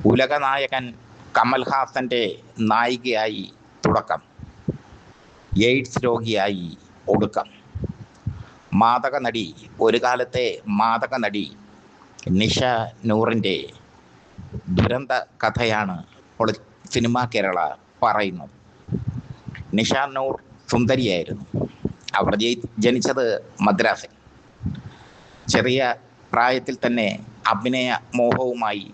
ഉലകനായകൻ കമൽഹാസന്റെ നായികയായി തുടക്കം, എയ്ഡ്സ് രോഗിയായി ഒടുക്കം. മാദകനടി, ഒരു കാലത്തെ മാദകനടി നിഷ നൂറിൻ്റെ ദുരന്ത കഥയാണ് ഇപ്പോൾ സിനിമാ കേരള പറയുന്നത്. നിഷ നൂർ സുന്ദരിയായിരുന്നു. അവർ ജനിച്ചത് മദ്രാസിൽ. ചെറിയ പ്രായത്തിൽ തന്നെ അഭിനയ മോഹവുമായി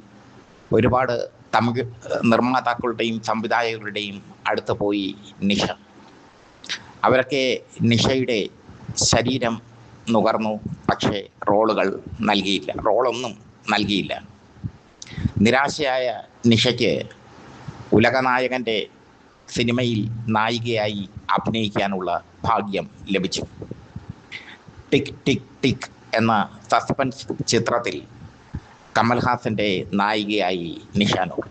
ഒരുപാട് തമിഴ് നിർമ്മാതാക്കളുടെയും സംവിധായകരുടെയും അടുത്ത് പോയി നിഷ. അവരൊക്കെ നിഷയുടെ ശരീരം നുകർന്നു, പക്ഷേ റോളൊന്നും നൽകിയില്ല. നിരാശയായ നിഷയ്ക്ക് ഉലകനായകൻ്റെ സിനിമയിൽ നായികയായി അഭിനയിക്കാനുള്ള ഭാഗ്യം ലഭിച്ചു. ടിക് ടിക് ടിക് എന്ന സസ്പെൻസ് ചിത്രത്തിൽ കമൽഹാസന്റെ നായികയായി നിഷ നൂർ.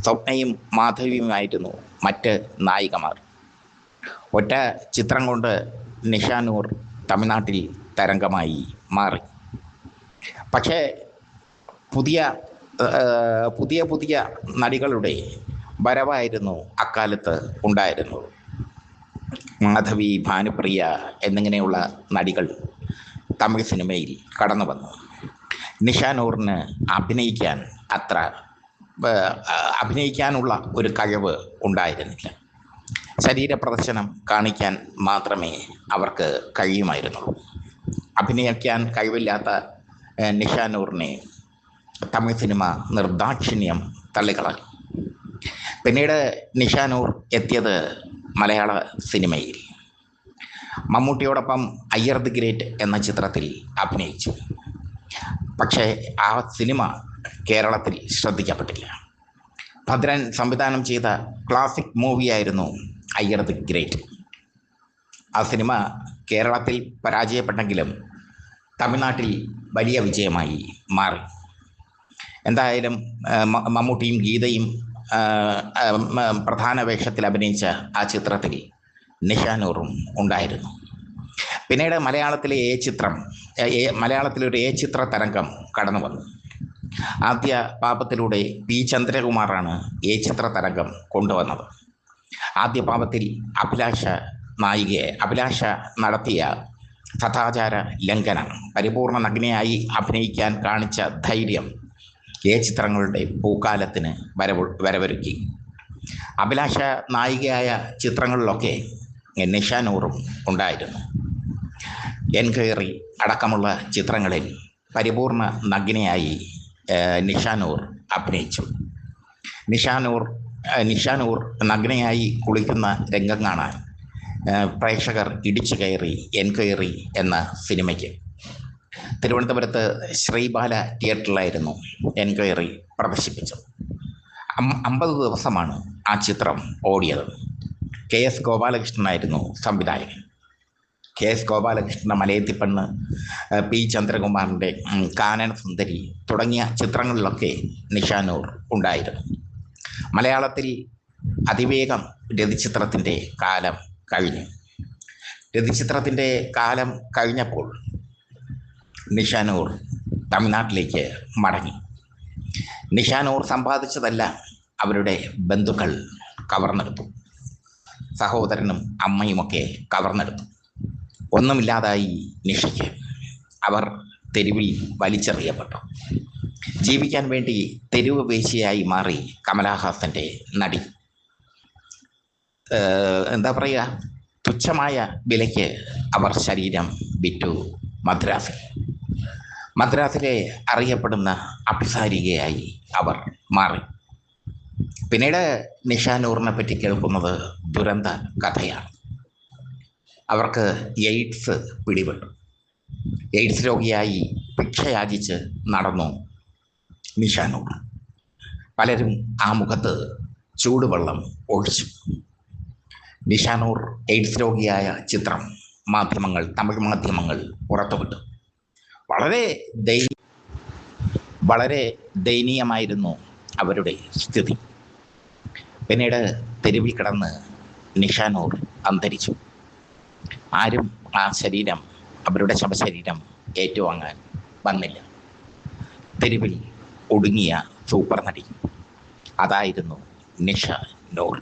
സ്വപ്നയും മാധവിയുമായിരുന്നു മറ്റ് നായികമാർ. ഒറ്റ ചിത്രം കൊണ്ട് നിഷ നൂർ തമിഴ്നാട്ടിൽ തരംഗമായി മാറി. പക്ഷേ പുതിയ നടികളുടെ വരവായിരുന്നു അക്കാലത്ത് ഉണ്ടായിരുന്നത്. മാധവി, ഭാനുപ്രിയ എന്നിങ്ങനെയുള്ള നടികൾ തമിഴ് സിനിമയിൽ കടന്നു വന്നു. നിഷ നൂറിന് അഭിനയിക്കാനുള്ള ഒരു കഴിവ് ഉണ്ടായിരുന്നില്ല. ശരീരപ്രദർശനം കാണിക്കാൻ മാത്രമേ അവർക്ക് കഴിയുമായിരുന്നുള്ളൂ. അഭിനയിക്കാൻ കഴിവില്ലാത്ത നിഷ നൂറിനെ തമിഴ് സിനിമ നിർദാക്ഷിണ്യം തള്ളിക്കളഞ്ഞു. പിന്നീട് നിഷ നൂർ എത്തിയത് മലയാള സിനിമയിൽ. മമ്മൂട്ടിയോടൊപ്പം അയ്യർ ദി ഗ്രേറ്റ് എന്ന ചിത്രത്തിൽ അഭിനയിച്ചു. പക്ഷേ ആ സിനിമ കേരളത്തിൽ ശ്രദ്ധിക്കപ്പെട്ടില്ല. ഭദ്രൻ സംവിധാനം ചെയ്ത ക്ലാസിക് മൂവിയായിരുന്നു അയ്യർ ദി ഗ്രേറ്റ്. ആ സിനിമ കേരളത്തിൽ പരാജയപ്പെട്ടെങ്കിലും തമിഴ്നാട്ടിൽ വലിയ വിജയമായി മാറി. എന്തായാലും മമ്മൂട്ടിയും ഗീതയും പ്രധാന വേഷത്തിൽ അഭിനയിച്ച ആ ചിത്രത്തിൽ നിഷ നൂറും ഉണ്ടായിരുന്നു. പിന്നീട് മലയാളത്തിലൊരു ചിത്ര തരംഗം കടന്നു വന്നു. ആദ്യ പാപത്തിലൂടെ പി ചന്ദ്രകുമാറാണ് ചിത്ര തരംഗം കൊണ്ടുവന്നത്. ആദ്യ പാപത്തിൽ അഭിലാഷ നടത്തിയ സദാചാര ലംഘനം, പരിപൂർണ നഗ്നയായി അഭിനയിക്കാൻ കാണിച്ച ധൈര്യം ചിത്രങ്ങളുടെ പൂക്കാലത്തിന് വരവൊരുക്കി. അഭിലാഷ നായികയായ ചിത്രങ്ങളിലൊക്കെ നിഷ നൂറും ഉണ്ടായിരുന്നു. എൻക്വയറി അടക്കമുള്ള ചിത്രങ്ങളിൽ പരിപൂർണ നഗ്നയായി നിഷ നൂർ അഭിനയിച്ചു. നിഷ നൂർ നഗ്നയായി കുളിക്കുന്ന രംഗം കാണാൻ പ്രേക്ഷകർ ഇടിച്ചു കയറി എൻക്വയറി എന്ന സിനിമയ്ക്ക്. തിരുവനന്തപുരത്ത് ശ്രീബാല തിയേറ്ററിലായിരുന്നു എൻക്വയറി പ്രദർശിപ്പിച്ചത്. 50 ദിവസമാണ് ആ ചിത്രം ഓടിയത്. KS ഗോപാലകൃഷ്ണനായിരുന്നു സംവിധായകൻ. KS ഗോപാലകൃഷ്ണൻ്റെ മലയത്തിപ്പെണ്ണ്, പി ചന്ദ്രകുമാറിൻ്റെ കാനന സുന്ദരി തുടങ്ങിയ ചിത്രങ്ങളിലൊക്കെ നിഷ നൂർ ഉണ്ടായിരുന്നു. മലയാളത്തിൽ അതിവേഗം രതിചിത്രത്തിൻ്റെ കാലം കഴിഞ്ഞു. രതിചിത്രത്തിൻ്റെ കാലം കഴിഞ്ഞപ്പോൾ നിഷ നൂർ തമിഴ്നാട്ടിലേക്ക് മടങ്ങി. നിഷ നൂർ സമ്പാദിച്ചതല്ല അവരുടെ ബന്ധുക്കൾ കവർന്നെടുത്തു. സഹോദരനും അമ്മയുമൊക്കെ കവർന്നെടുത്തു. ഒന്നുമില്ലാതായി നിഷയ്ക്ക്. അവർ തെരുവിൽ വലിച്ചെറിയപ്പെട്ടു. ജീവിക്കാൻ വേണ്ടി തെരുവ് വേശ്യയായി മാറി കമലഹാസന്റെ നടി. തുച്ഛമായ വിലയ്ക്ക് അവർ ശരീരം വിറ്റു മദ്രാസിലെ അറിയപ്പെടുന്ന അഭിസാരികയായി അവർ മാറി. പിന്നീട് നിഷ നൂറിനെ പറ്റി കേൾക്കുന്നത് ദുരന്ത കഥയാണ്. അവർക്ക് എയ്ഡ്സ് പിടിപെട്ടു. എയ്ഡ്സ് രോഗിയായി ഭിക്ഷയാചിച്ച് നടന്നു നിഷ നൂർ. പലരും ആ മുഖത്ത് ചൂടുവെള്ളം ഒഴിച്ചു. നിഷ നൂർ എയ്ഡ്സ് രോഗിയായ ചിത്രം തമിഴ് മാധ്യമങ്ങൾ പുറത്തുവിട്ടു. വളരെ ദയനീയമായിരുന്നു അവരുടെ സ്ഥിതി. പിന്നീട് തെരുവിൽ കിടന്ന് നിഷ നൂർ അന്തരിച്ചു. ആരും അവരുടെ ശവശരീരം ഏറ്റുവാങ്ങാൻ വന്നില്ല. തെരുവിൽ ഒടുങ്ങിയ സൂപ്പർ നടി. അതായിരുന്നു നിഷ നൂർ.